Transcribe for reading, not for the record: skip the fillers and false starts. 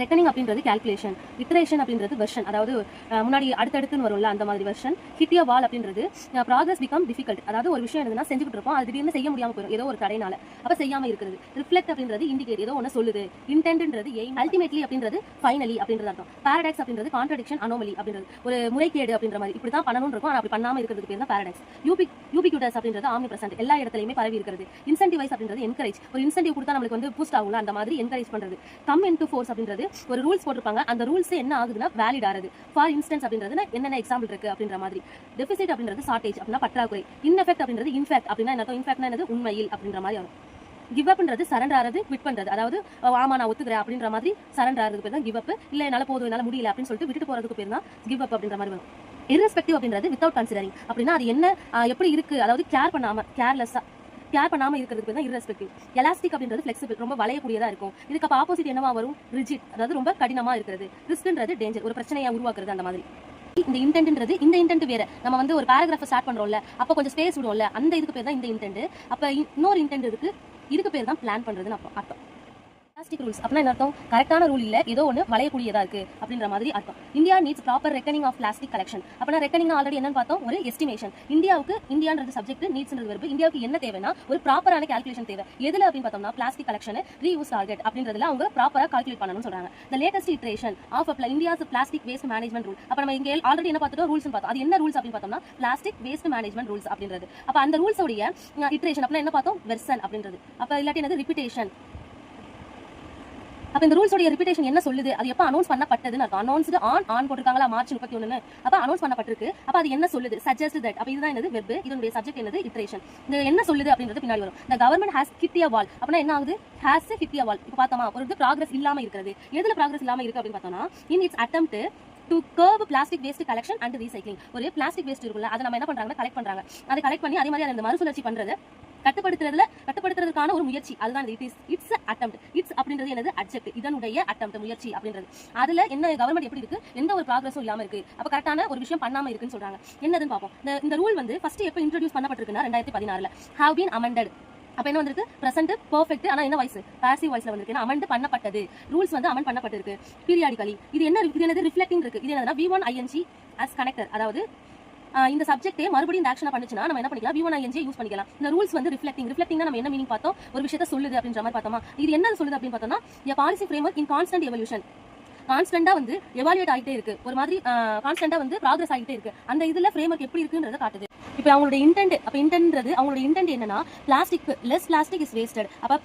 Reckoning அப்படின்றது calculation, iteration அப்படின்றது version, அதாவது முன்னாடி அடுத்தடுத்துன்னு வரும்ல அந்த மாதிரி வெர்ஷன். ஹிட் ய வால் அப்படின்றது ப்ராக்ரஸ் பிகம் டிஃபிகல்ட், அதாவது ஒரு விஷயம் எதுனா செஞ்சுக்கிட்டு இருப்போம், அது திடீர்னு செய்ய முடியாம போயிடும் ஏதோ ஒரு தடைனால, அப்ப செய்யாம இருக்கிறது. ரிஃப்ளெக்ட் அப்படின்றது இண்டிகேட், ஏதோ ஒன்று சொல்லுது. இன்டென்ட்ன்றது எய்ம். அல்டிமேட்லி அப்படின்றது ஃபைனலி அப்படின்றது அர்த்தம். பாரடாக்ஸ் அப்படின்றது கான்ட்ரடிக்ஷன், அனோமலி அப்படின்றது ஒரு முறைகேடு அப்படின்ற மாதிரி, இப்படி தான் பண்ணணும்னு இருக்கும், ஆனால் அப்படி பண்ணாம இருக்கிறதுக்கு பேர் தான் பாரடாக்ஸ். யூபிக்யூட்டஸ் அப்படின்றது ஆம்னி பிரசன்ட், எல்லா இடத்துலையுமே பரவி இருக்கிறது. இன்சென்டிவைஸ் அப்படின்றது என்கரேஜ், ஒரு இன்சென்டிவ் கொடுத்தா நம்மளுக்கு வந்து பூஸ்ட் ஆகும்ல, அந்த மாதிரி என்கரேஜ் பண்றது. கம் இன்டு ஃபோர்ஸ் அப்படின்றது ஒரு ரூல்ஸ் போட்டு அந்த ரூல்ஸ் என்ன ஆகுதுன்னா வேலிட் ஆகுது. ஃபார் இன்ஸ்டன்ஸ் அப்படின்றது என்னென்ன எக்ஸாம்பிள் இருக்கு அப்படின்ற மாதிரி. டெபிசிட் அப்படின்றது ஷார்டேஜ் அப்படின்னா பற்றாக்குறை. இன்எஃபெக்ட் அப்படின்றது இன்ஃபேக்ட் அப்படின்னா என்ன, இன்ஃபேக்ட்னா என்னது உண்மையில் அப்படின்ற மாதிரி வரும். கிவ் அப்ன்றது சரண்டர் ஆகிறது, குவிட் பண்றது, அதாவது ஆமா நான் ஒத்துக்கிறேன் அப்படின்ற மாதிரி சரண்டர் ஆகிறதுக்கு பேர் தான் கிவ் அப். இல்ல என்னால போதும் என்னால முடியல அப்படின்னு சொல்லிட்டு விட்டுட்டு போறதுக்கு பேர் தான் கிவ் அப் அப்படின்ற மாதிரி வரும். இர்ரெஸ்பெக்டிவ் அப்படின்றது வித்தவுட் கன்சிடரிங் அப்படின்னா அது என்ன எப்படி இருக்கு, அதாவது கேர் பண்ணாம இருக்கிறதுக்கு தான் இர்ரெஸ்பெக்டிவ். எலாஸ்டிக் அப்படின்றது ஃபிளெக்சிபிள், ரொம்ப வளையக்கூடியதா இருக்கும். இதுக்கு அப்ப ஆப்போசிட் என்னவா வரும், ரிஜிட், அதாவது ரொம்ப கடினமா இருக்கிறது. ரிஸ்க்ன்றது டேஞ்சர், ஒரு பிரச்சனையை உருவாக்குறது அந்த மாதிரி. இந்த இன்டென்ட் வேற. நம்ம வந்து ஒரு பேராகிராஃப் ஸ்டார்ட் பண்றோம்ல, அப்ப கொஞ்சம் ஸ்பேஸ் விடுவோம்ல, அந்த இதுக்கு பேர் தான் இந்த இன்டென்ட். அப்ப இன்னொரு இன்டென்ட் இதுக்கு பேர் தான் பிளான் பண்றதுன்னு அர்த்தம். பிளாஸ்டிக் ரூல்ஸ் அப்படின்னா என்ன அர்த்தம், கரெக்டான ரூல் இல்ல, ஏதோ ஒன்று வளையக்கூடியதா இருக்கு அப்படின்ற மாதிரி அர்த்தம். India needs proper reckoning of plastic collection. அப்படின்னா ரெக்கனிங் ஆல்ரெடி என்னன்னு பார்த்தோம், ஒரு எஸ்டிமேஷன். இந்தியான்றது சப்ஜெக்ட், நீட்ஸ்ன்றது வெர்பு. இந்தியாவுக்கு என்ன தேவைன்னா ஒரு ப்ராப்பரான கால்குலேஷன் தேவை. எதுல அப்படின்னு பார்த்தோம்னா பிளாஸ்டிக் கலெக்ஷன், ரீயூஸ் டார்கெட் அப்படின்றதுல அவங்க ப்ராப்பரா கால்குலேட் பண்ணணும்னு சொல்றாங்க. The latest iteration of India's plastic waste management rule. அப்ப நம்ம இங்க ஆல்ரெடி என்ன பார்த்துட்டோம், ரூல்ஸ் பார்த்தோம். அது என்ன ரூல்ஸ் அப்படின்னு பார்த்தோம்னா பிளாஸ்டிக் வேஸ்ட் மேனேஜ்மெண்ட் ரூல்ஸ் அப்படின்றது. அப்ப அந்த ரூல்ஸ் உடைய இட்ரேஷன் அப்படின்னா என்ன பார்த்தோம், வெர்சன் அப்படின்றது. அப்ப இல்லாட்டி என்னது, ரிப்பிட்டேஷன். அப்ப இந்த ரூல்ஸோட ரிப்பிட்டேஷன் என்ன சொல்லுது, அது எப்ப அனௌன்ஸ் பண்ணப்பட்டதுன்னு அர்த்தம். அனௌன்ஸ்டு ஆன் போட்டுருக்காங்களா மார்ச் 31. அப்ப அனௌன்ஸ் பண்ணப்பட்டிருக்கு. அப்ப அது என்ன சொல்லுது, சஜஸ்ட் தட். அப்ப இதுதான் என்னது வெர்பு, இதனுடைய சப்ஜெக்ட் என்னது இட்ரேஷன். இது என்ன சொல்லுது அப்படின்றது பின்னாடி வரும். the government has hit a wall அப்படினா என்ன ஆகுது, has hit a wall. இப்ப பார்த்தோமா ஒரு இது progress இல்லாம இருக்கிறது. எதுல progress இல்லாம இருக்கு அப்படின்னு பார்த்தோம்னா in its attempt to curb plastic waste collection and recycling. ஒரு பிளாஸ்டிக் வேஸ்ட் இருக்குல்ல, அதை நம்ம என்ன பண்றாங்கன்னா கலெக்ட் பண்றாங்க. அதை கலெக்ட் பண்ணி அதே மாதிரி அந்த மறுசுழற்சி பண்றது கட்டுப்படுத்துறதுக்கான ஒரு முயற்சி, அதுதான் இட்ஸ் அட்டெம்ப்ட். இட்ஸ் அப்படின்றது என்னது, அட்ஜெக்ட். இதனுடைய அட்டெம்ப்ட், முயற்சி அப்படின்றது. அதுல என்ன கவர்மெண்ட் எப்படி இருக்கு, எந்த ஒரு ப்ராக்ரஸும் இல்லாம இருக்கு, அப்ப கரெக்டான ஒரு விஷயம் பண்ணாம இருக்குன்னு சொல்றாங்க. என்னதுன்னு பார்ப்போம். இந்த ரூல் வந்து ஃபர்ஸ்ட் எப்ப இன்ட்ரோடியூஸ் பண்ணப்பட்டிருக்குன்னா 2016 have been amended. அப்ப என்ன வந்திருக்கு, பிரசன்ட் பெர்ஃபெக்ட், ஆனா என்ன வாய்ஸ், பாசிவ் வாய்ஸ்ல வந்திருக்கு. அமெண்ட் பண்ணப்பட்டது, ரூல்ஸ் வந்து அமெண்ட் பண்ணப்பட்டிருக்கு. பீரியாடிகலி. இது என்னது, ரிஃப்ளெக்டிங் இருக்கு. இது என்னன்னா V1 ing as கனெக்டர், அதாவது இந்த சப்ஜெக்ட்டே மறுபடியும் இந்த ஆக்ஷனை பண்ணுச்சுன்னா நம்ம என்ன பண்ணிக்கலாம், V1 ing யூஸ் பண்ணிக்கலாம். இந்த ரூல்ஸ் வந்து ரிஃப்ளெக்டிங்னா நம்ம என்ன மீனிங் பார்த்தோம், ஒரு விஷயத்தை சொல்லுது அப்படின்ற மாதிரி பார்த்தோமா. இது என்ன சொல்லுது அப்படின்னு பார்த்தோம்னா a policy framework in constant evolution. கான்ஸ்டன்டா வந்து எவாலுவேட் ஆகிட்டே இருக்கு, ஒரு மாதிரி கான்ஸ்டன்டா வந்து ப்ராக்ரஸ் ஆகிட்டே இருக்கு. அந்த இதுல ஃப்ரேம்வொர்க் எப்படி இருக்குன்றத காட்டுது. இப்போ அவங்களோட இன்டென்ட், அவங்களோட இன்டென்ட் என்னன்னா plastic less plastic is wasted. அப்ப